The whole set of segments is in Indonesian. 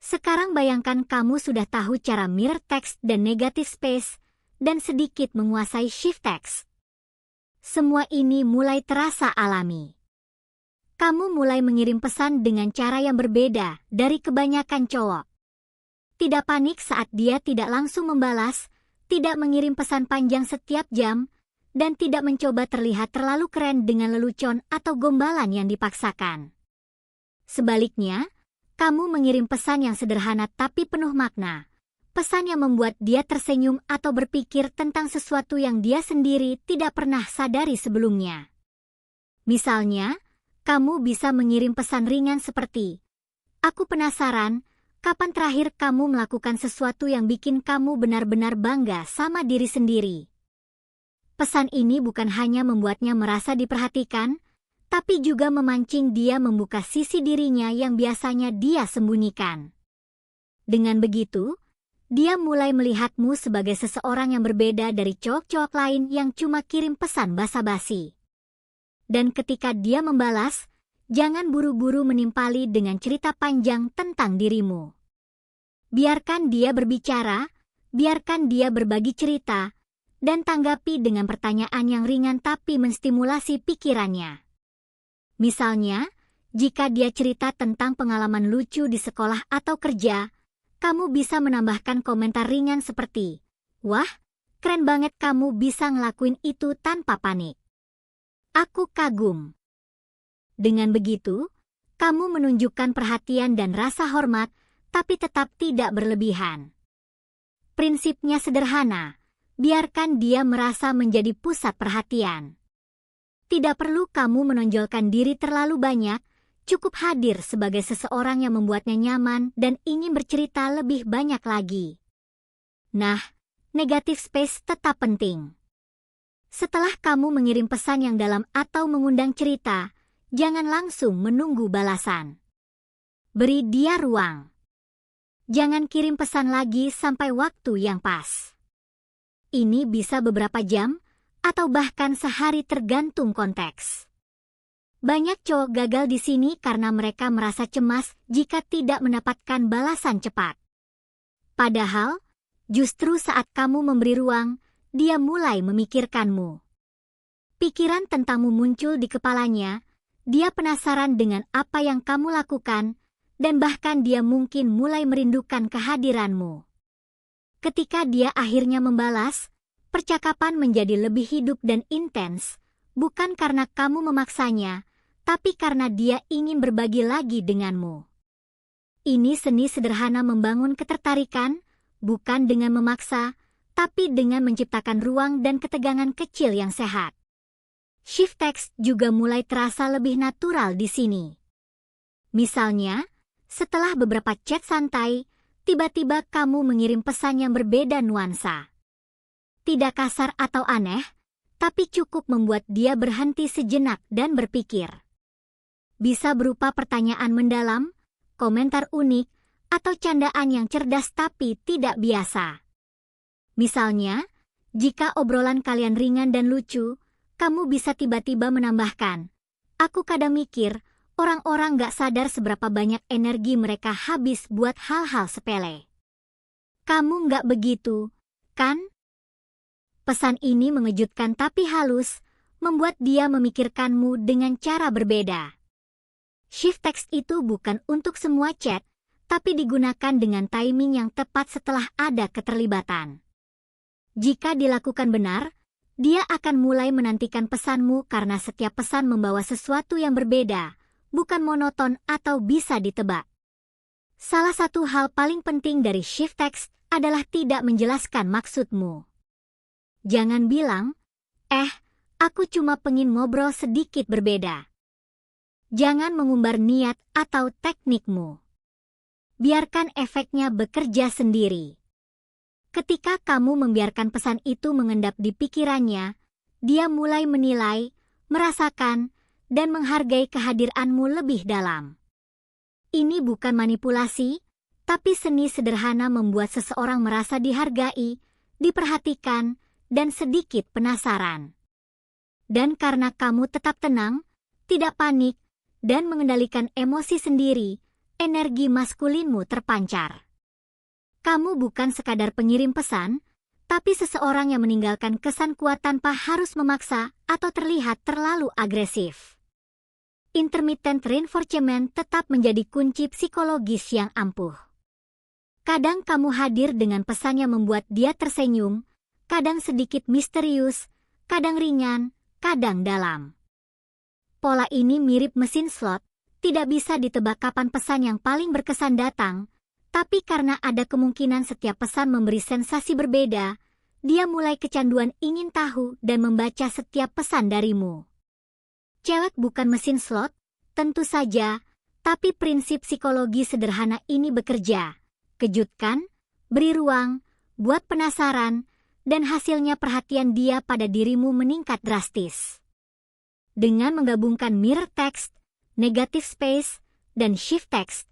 Sekarang bayangkan kamu sudah tahu cara mirror text dan negative space, dan sedikit menguasai shift text. Semua ini mulai terasa alami. Kamu mulai mengirim pesan dengan cara yang berbeda dari kebanyakan cowok. Tidak panik saat dia tidak langsung membalas, tidak mengirim pesan panjang setiap jam, dan tidak mencoba terlihat terlalu keren dengan lelucon atau gombalan yang dipaksakan. Sebaliknya, kamu mengirim pesan yang sederhana tapi penuh makna. Pesan yang membuat dia tersenyum atau berpikir tentang sesuatu yang dia sendiri tidak pernah sadari sebelumnya. Misalnya, kamu bisa mengirim pesan ringan seperti, "Aku penasaran, kapan terakhir kamu melakukan sesuatu yang bikin kamu benar-benar bangga sama diri sendiri?" Pesan ini bukan hanya membuatnya merasa diperhatikan, tapi juga memancing dia membuka sisi dirinya yang biasanya dia sembunyikan. Dengan begitu, dia mulai melihatmu sebagai seseorang yang berbeda dari cowok-cowok lain yang cuma kirim pesan basa-basi. Dan ketika dia membalas, jangan buru-buru menimpali dengan cerita panjang tentang dirimu. Biarkan dia berbicara, biarkan dia berbagi cerita, dan tanggapi dengan pertanyaan yang ringan tapi menstimulasi pikirannya. Misalnya, jika dia cerita tentang pengalaman lucu di sekolah atau kerja, kamu bisa menambahkan komentar ringan seperti, "Wah, keren banget kamu bisa ngelakuin itu tanpa panik. Aku kagum." Dengan begitu, kamu menunjukkan perhatian dan rasa hormat, tapi tetap tidak berlebihan. Prinsipnya sederhana, biarkan dia merasa menjadi pusat perhatian. Tidak perlu kamu menonjolkan diri terlalu banyak, cukup hadir sebagai seseorang yang membuatnya nyaman dan ingin bercerita lebih banyak lagi. Nah, negative space tetap penting. Setelah kamu mengirim pesan yang dalam atau mengundang cerita, jangan langsung menunggu balasan. Beri dia ruang. Jangan kirim pesan lagi sampai waktu yang pas. Ini bisa beberapa jam, atau bahkan sehari tergantung konteks. Banyak cowok gagal di sini karena mereka merasa cemas jika tidak mendapatkan balasan cepat. Padahal, justru saat kamu memberi ruang, dia mulai memikirkanmu. Pikiran tentangmu muncul di kepalanya, dia penasaran dengan apa yang kamu lakukan, dan bahkan dia mungkin mulai merindukan kehadiranmu. Ketika dia akhirnya membalas, percakapan menjadi lebih hidup dan intens, bukan karena kamu memaksanya, tapi karena dia ingin berbagi lagi denganmu. Ini seni sederhana membangun ketertarikan, bukan dengan memaksa, tapi dengan menciptakan ruang dan ketegangan kecil yang sehat. Shift text juga mulai terasa lebih natural di sini. Misalnya, setelah beberapa chat santai, tiba-tiba kamu mengirim pesan yang berbeda nuansa. Tidak kasar atau aneh, tapi cukup membuat dia berhenti sejenak dan berpikir. Bisa berupa pertanyaan mendalam, komentar unik, atau candaan yang cerdas tapi tidak biasa. Misalnya, jika obrolan kalian ringan dan lucu, kamu bisa tiba-tiba menambahkan, "Aku kadang mikir, orang-orang gak sadar seberapa banyak energi mereka habis buat hal-hal sepele. Kamu gak begitu, kan?" Pesan ini mengejutkan tapi halus, membuat dia memikirkanmu dengan cara berbeda. Shift text itu bukan untuk semua chat, tapi digunakan dengan timing yang tepat setelah ada keterlibatan. Jika dilakukan benar, dia akan mulai menantikan pesanmu karena setiap pesan membawa sesuatu yang berbeda, bukan monoton atau bisa ditebak. Salah satu hal paling penting dari shift text adalah tidak menjelaskan maksudmu. Jangan bilang, aku cuma pengen ngobrol sedikit berbeda." Jangan mengumbar niat atau teknikmu. Biarkan efeknya bekerja sendiri. Ketika kamu membiarkan pesan itu mengendap di pikirannya, dia mulai menilai, merasakan, dan menghargai kehadiranmu lebih dalam. Ini bukan manipulasi, tapi seni sederhana membuat seseorang merasa dihargai, diperhatikan, dan sedikit penasaran. Dan karena kamu tetap tenang, tidak panik, dan mengendalikan emosi sendiri, energi maskulinmu terpancar. Kamu bukan sekadar pengirim pesan, tapi seseorang yang meninggalkan kesan kuat tanpa harus memaksa atau terlihat terlalu agresif. Intermittent reinforcement tetap menjadi kunci psikologis yang ampuh. Kadang kamu hadir dengan pesan yang membuat dia tersenyum, kadang sedikit misterius, kadang ringan, kadang dalam. Pola ini mirip mesin slot, tidak bisa ditebak kapan pesan yang paling berkesan datang, tapi karena ada kemungkinan setiap pesan memberi sensasi berbeda, dia mulai kecanduan ingin tahu dan membaca setiap pesan darimu. Cewek bukan mesin slot, tentu saja, tapi prinsip psikologi sederhana ini bekerja. Kejutkan, beri ruang, buat penasaran, dan hasilnya perhatian dia pada dirimu meningkat drastis. Dengan menggabungkan mirror text, negative space, dan shift text,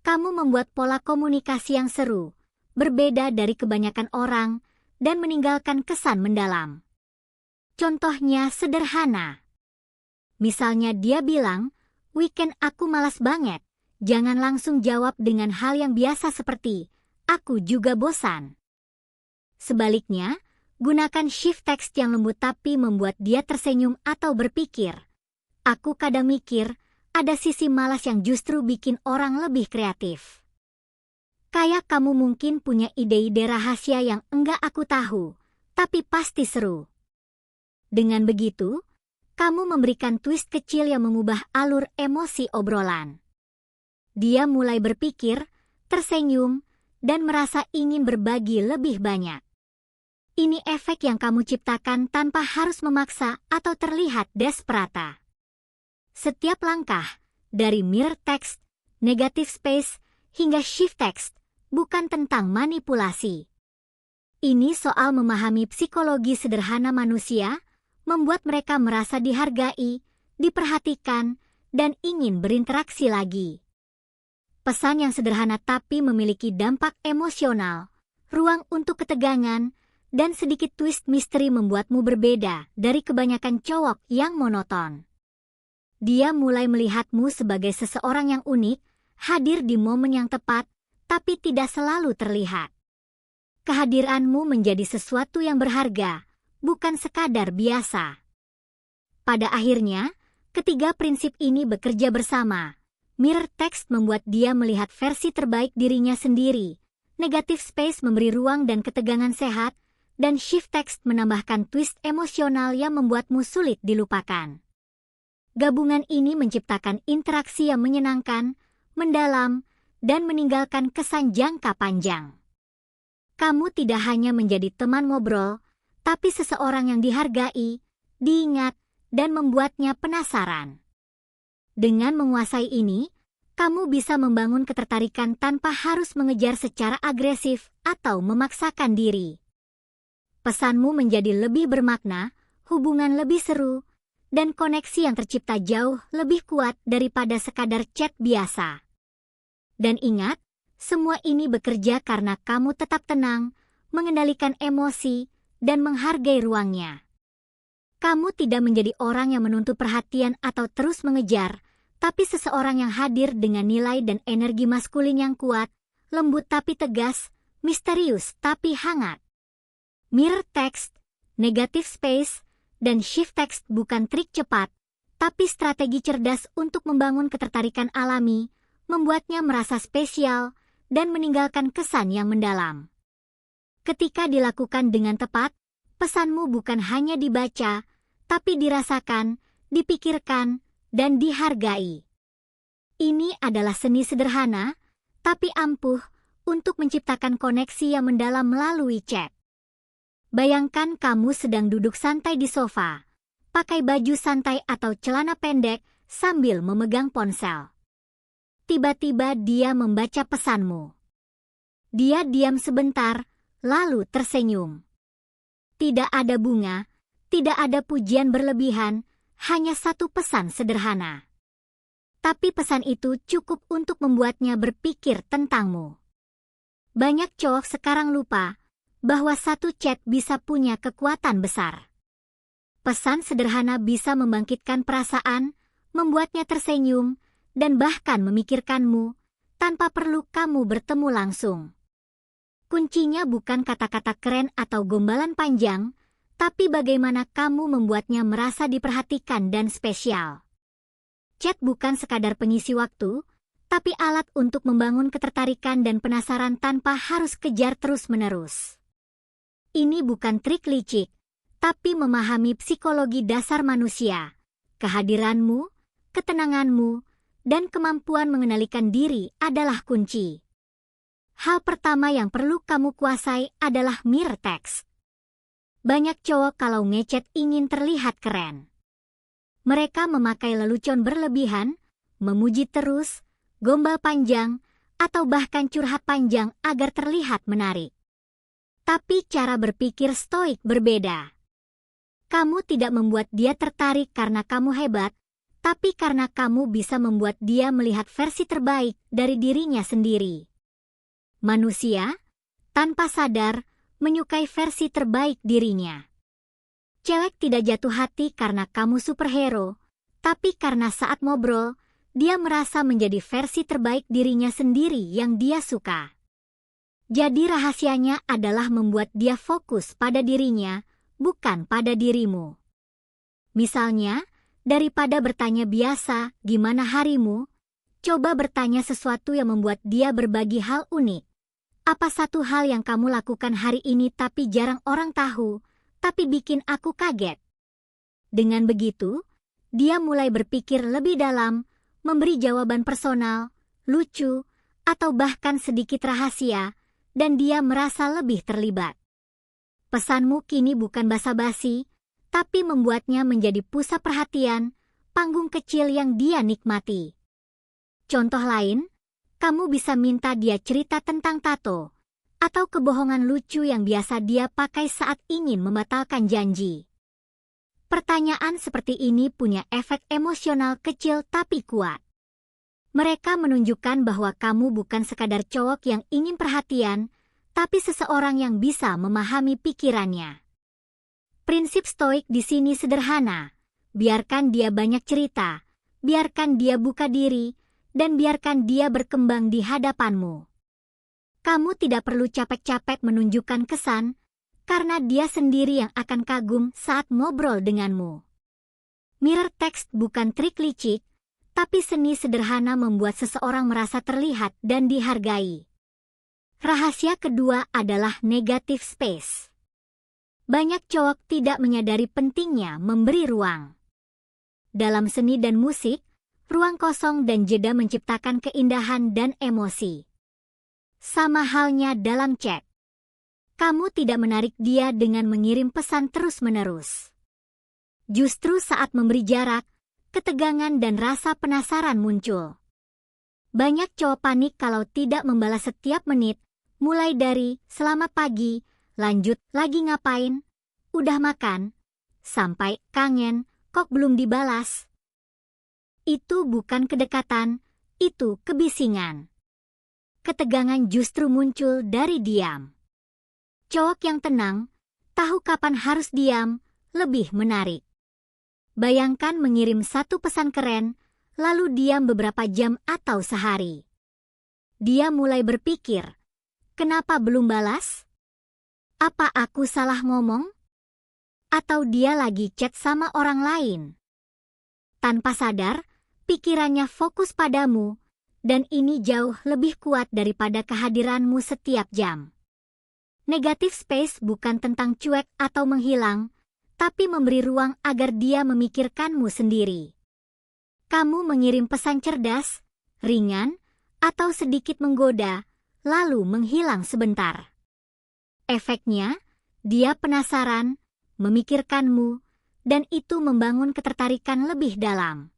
kamu membuat pola komunikasi yang seru, berbeda dari kebanyakan orang, dan meninggalkan kesan mendalam. Contohnya sederhana. Misalnya dia bilang, "Weekend aku malas banget." Jangan langsung jawab dengan hal yang biasa seperti, "Aku juga bosan." Sebaliknya, gunakan shift text yang lembut tapi membuat dia tersenyum atau berpikir, "Aku kadang mikir, ada sisi malas yang justru bikin orang lebih kreatif." Kayak kamu mungkin punya ide-ide rahasia yang enggak aku tahu, tapi pasti seru. Dengan begitu, kamu memberikan twist kecil yang mengubah alur emosi obrolan. Dia mulai berpikir, tersenyum, dan merasa ingin berbagi lebih banyak. Ini efek yang kamu ciptakan tanpa harus memaksa atau terlihat desperata. Setiap langkah, dari mirror text, negative space, hingga shift text, bukan tentang manipulasi. Ini soal memahami psikologi sederhana manusia, membuat mereka merasa dihargai, diperhatikan, dan ingin berinteraksi lagi. Pesan yang sederhana tapi memiliki dampak emosional, ruang untuk ketegangan, dan sedikit twist misteri membuatmu berbeda dari kebanyakan cowok yang monoton. Dia mulai melihatmu sebagai seseorang yang unik, hadir di momen yang tepat, tapi tidak selalu terlihat. Kehadiranmu menjadi sesuatu yang berharga, bukan sekadar biasa. Pada akhirnya, ketiga prinsip ini bekerja bersama. Mirror text membuat dia melihat versi terbaik dirinya sendiri, negative space memberi ruang dan ketegangan sehat, dan shift text menambahkan twist emosional yang membuatmu sulit dilupakan. Gabungan ini menciptakan interaksi yang menyenangkan, mendalam, dan meninggalkan kesan jangka panjang. Kamu tidak hanya menjadi teman ngobrol, tapi seseorang yang dihargai, diingat, dan membuatnya penasaran. Dengan menguasai ini, kamu bisa membangun ketertarikan tanpa harus mengejar secara agresif atau memaksakan diri. Pesanmu menjadi lebih bermakna, hubungan lebih seru, dan koneksi yang tercipta jauh lebih kuat daripada sekadar chat biasa. Dan ingat, semua ini bekerja karena kamu tetap tenang, mengendalikan emosi, dan menghargai ruangnya. Kamu tidak menjadi orang yang menuntut perhatian atau terus mengejar, tapi seseorang yang hadir dengan nilai dan energi maskulin yang kuat, lembut tapi tegas, misterius tapi hangat. Mirror text, negative space, dan shift text bukan trik cepat, tapi strategi cerdas untuk membangun ketertarikan alami, membuatnya merasa spesial, dan meninggalkan kesan yang mendalam. Ketika dilakukan dengan tepat, pesanmu bukan hanya dibaca, tapi dirasakan, dipikirkan, dan dihargai. Ini adalah seni sederhana, tapi ampuh, untuk menciptakan koneksi yang mendalam melalui chat. Bayangkan kamu sedang duduk santai di sofa, pakai baju santai atau celana pendek sambil memegang ponsel. Tiba-tiba dia membaca pesanmu. Dia diam sebentar, lalu tersenyum. Tidak ada bunga, tidak ada pujian berlebihan, hanya satu pesan sederhana. Tapi pesan itu cukup untuk membuatnya berpikir tentangmu. Banyak cowok sekarang lupa bahwa satu chat bisa punya kekuatan besar. Pesan sederhana bisa membangkitkan perasaan, membuatnya tersenyum, dan bahkan memikirkanmu, tanpa perlu kamu bertemu langsung. Kuncinya bukan kata-kata keren atau gombalan panjang, tapi bagaimana kamu membuatnya merasa diperhatikan dan spesial. Chat bukan sekadar pengisi waktu, tapi alat untuk membangun ketertarikan dan penasaran tanpa harus kejar terus-menerus. Ini bukan trik licik, tapi memahami psikologi dasar manusia. Kehadiranmu, ketenanganmu, dan kemampuan mengendalikan diri adalah kunci. Hal pertama yang perlu kamu kuasai adalah mirror text. Banyak cowok kalau ngechat ingin terlihat keren. Mereka memakai lelucon berlebihan, memuji terus, gombal panjang, atau bahkan curhat panjang agar terlihat menarik. Tapi cara berpikir stoik berbeda. Kamu tidak membuat dia tertarik karena kamu hebat, tapi karena kamu bisa membuat dia melihat versi terbaik dari dirinya sendiri. Manusia, tanpa sadar, menyukai versi terbaik dirinya. Cewek tidak jatuh hati karena kamu superhero, tapi karena saat ngobrol, dia merasa menjadi versi terbaik dirinya sendiri yang dia suka. Jadi rahasianya adalah membuat dia fokus pada dirinya, bukan pada dirimu. Misalnya, daripada bertanya biasa, "Gimana harimu?" coba bertanya sesuatu yang membuat dia berbagi hal unik. Apa satu hal yang kamu lakukan hari ini tapi jarang orang tahu, tapi bikin aku kaget? Dengan begitu, dia mulai berpikir lebih dalam, memberi jawaban personal, lucu, atau bahkan sedikit rahasia, dan dia merasa lebih terlibat. Pesanmu kini bukan basa-basi, tapi membuatnya menjadi pusat perhatian, panggung kecil yang dia nikmati. Contoh lain, kamu bisa minta dia cerita tentang tato, atau kebohongan lucu yang biasa dia pakai saat ingin membatalkan janji. Pertanyaan seperti ini punya efek emosional kecil tapi kuat. Mereka menunjukkan bahwa kamu bukan sekadar cowok yang ingin perhatian, tapi seseorang yang bisa memahami pikirannya. Prinsip stoik di sini sederhana, biarkan dia banyak cerita, biarkan dia buka diri, dan biarkan dia berkembang di hadapanmu. Kamu tidak perlu capek-capek menunjukkan kesan, karena dia sendiri yang akan kagum saat ngobrol denganmu. Mirror text bukan trik licik, tapi seni sederhana membuat seseorang merasa terlihat dan dihargai. Rahasia kedua adalah negative space. Banyak cowok tidak menyadari pentingnya memberi ruang. Dalam seni dan musik, ruang kosong dan jeda menciptakan keindahan dan emosi. Sama halnya dalam chat. Kamu tidak menarik dia dengan mengirim pesan terus-menerus. Justru saat memberi jarak, ketegangan dan rasa penasaran muncul. Banyak cowok panik kalau tidak membalas setiap menit, mulai dari "Selamat pagi", lanjut "Lagi ngapain?", "Udah makan?", sampai "Kangen, kok belum dibalas?". Itu bukan kedekatan, itu kebisingan. Ketegangan justru muncul dari diam. Cowok yang tenang, tahu kapan harus diam, lebih menarik. Bayangkan mengirim satu pesan keren, lalu diam beberapa jam atau sehari. Dia mulai berpikir, kenapa belum balas? Apa aku salah ngomong? Atau dia lagi chat sama orang lain? Tanpa sadar, pikirannya fokus padamu, dan ini jauh lebih kuat daripada kehadiranmu setiap jam. Negative space bukan tentang cuek atau menghilang, tapi memberi ruang agar dia memikirkanmu sendiri. Kamu mengirim pesan cerdas, ringan, atau sedikit menggoda, lalu menghilang sebentar. Efeknya, dia penasaran, memikirkanmu, dan itu membangun ketertarikan lebih dalam.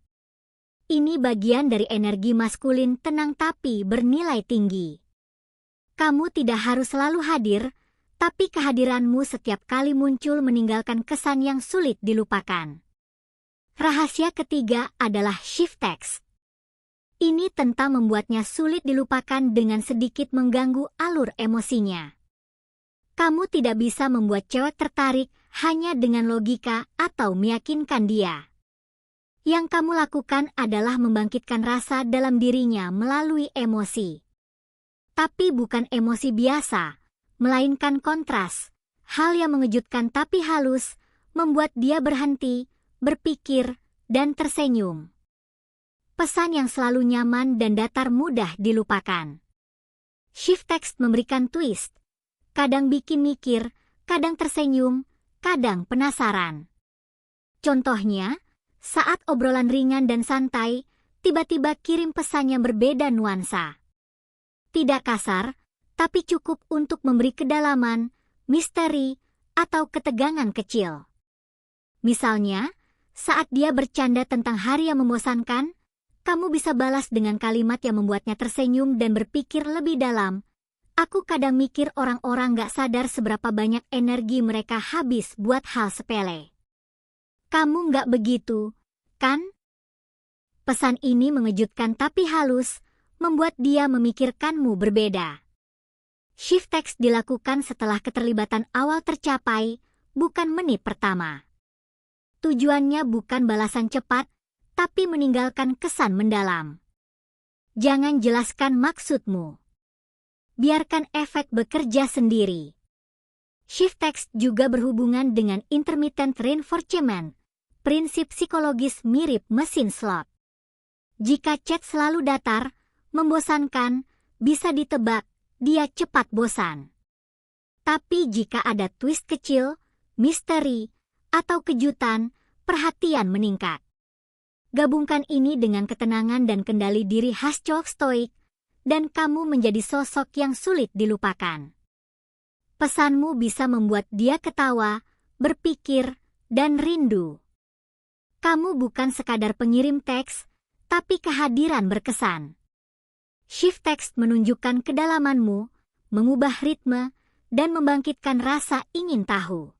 Ini bagian dari energi maskulin tenang tapi bernilai tinggi. Kamu tidak harus selalu hadir, tapi kehadiranmu setiap kali muncul meninggalkan kesan yang sulit dilupakan. Rahasia ketiga adalah shift text. Ini tentang membuatnya sulit dilupakan dengan sedikit mengganggu alur emosinya. Kamu tidak bisa membuat cewek tertarik hanya dengan logika atau meyakinkan dia. Yang kamu lakukan adalah membangkitkan rasa dalam dirinya melalui emosi. Tapi bukan emosi biasa, melainkan kontras. Hal yang mengejutkan tapi halus, membuat dia berhenti, berpikir, dan tersenyum. Pesan yang selalu nyaman dan datar mudah dilupakan. Shift text memberikan twist. Kadang bikin mikir, kadang tersenyum, kadang penasaran. Contohnya, saat obrolan ringan dan santai, tiba-tiba kirim pesan yang berbeda nuansa. Tidak kasar, tapi cukup untuk memberi kedalaman, misteri, atau ketegangan kecil. Misalnya, saat dia bercanda tentang hari yang membosankan, kamu bisa balas dengan kalimat yang membuatnya tersenyum dan berpikir lebih dalam. Aku kadang mikir orang-orang gak sadar seberapa banyak energi mereka habis buat hal sepele. Kamu nggak begitu, kan? Pesan ini mengejutkan tapi halus, membuat dia memikirkanmu berbeda. Shift text dilakukan setelah keterlibatan awal tercapai, bukan menit pertama. Tujuannya bukan balasan cepat, tapi meninggalkan kesan mendalam. Jangan jelaskan maksudmu. Biarkan efek bekerja sendiri. Shift text juga berhubungan dengan intermittent reinforcement, prinsip psikologis mirip mesin slot. Jika chat selalu datar, membosankan, bisa ditebak, dia cepat bosan. Tapi jika ada twist kecil, misteri, atau kejutan, perhatian meningkat. Gabungkan ini dengan ketenangan dan kendali diri khas cowok stoik, dan kamu menjadi sosok yang sulit dilupakan. Pesanmu bisa membuat dia ketawa, berpikir, dan rindu. Kamu bukan sekadar pengirim teks, tapi kehadiran berkesan. Shift text menunjukkan kedalamanmu, mengubah ritme, dan membangkitkan rasa ingin tahu.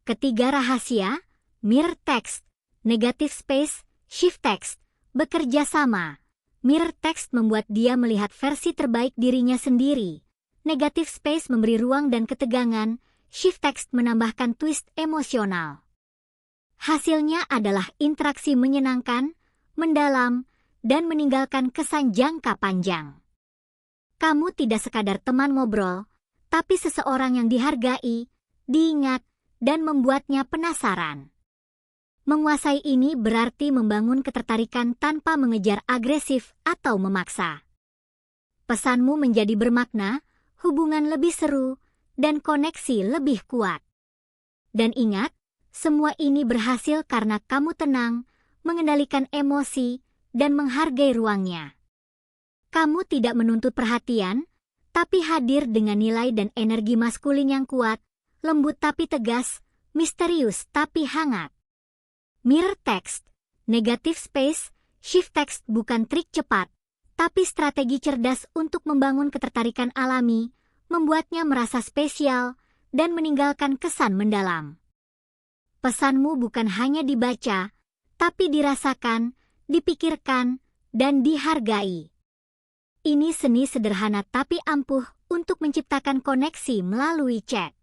Ketiga rahasia, mirror text, negative space, shift text, bekerja sama. Mirror text membuat dia melihat versi terbaik dirinya sendiri. Negative space memberi ruang dan ketegangan, shift text menambahkan twist emosional. Hasilnya adalah interaksi menyenangkan, mendalam, dan meninggalkan kesan jangka panjang. Kamu tidak sekadar teman ngobrol, tapi seseorang yang dihargai, diingat, dan membuatnya penasaran. Menguasai ini berarti membangun ketertarikan tanpa mengejar agresif atau memaksa. Pesanmu menjadi bermakna, hubungan lebih seru, dan koneksi lebih kuat. Dan ingat, semua ini berhasil karena kamu tenang, mengendalikan emosi, dan menghargai ruangnya. Kamu tidak menuntut perhatian, tapi hadir dengan nilai dan energi maskulin yang kuat, lembut tapi tegas, misterius tapi hangat. Mirror text, negative space, shift text bukan trik cepat, tapi strategi cerdas untuk membangun ketertarikan alami, membuatnya merasa spesial, dan meninggalkan kesan mendalam. Pesanmu bukan hanya dibaca, tapi dirasakan, dipikirkan, dan dihargai. Ini seni sederhana tapi ampuh untuk menciptakan koneksi melalui chat.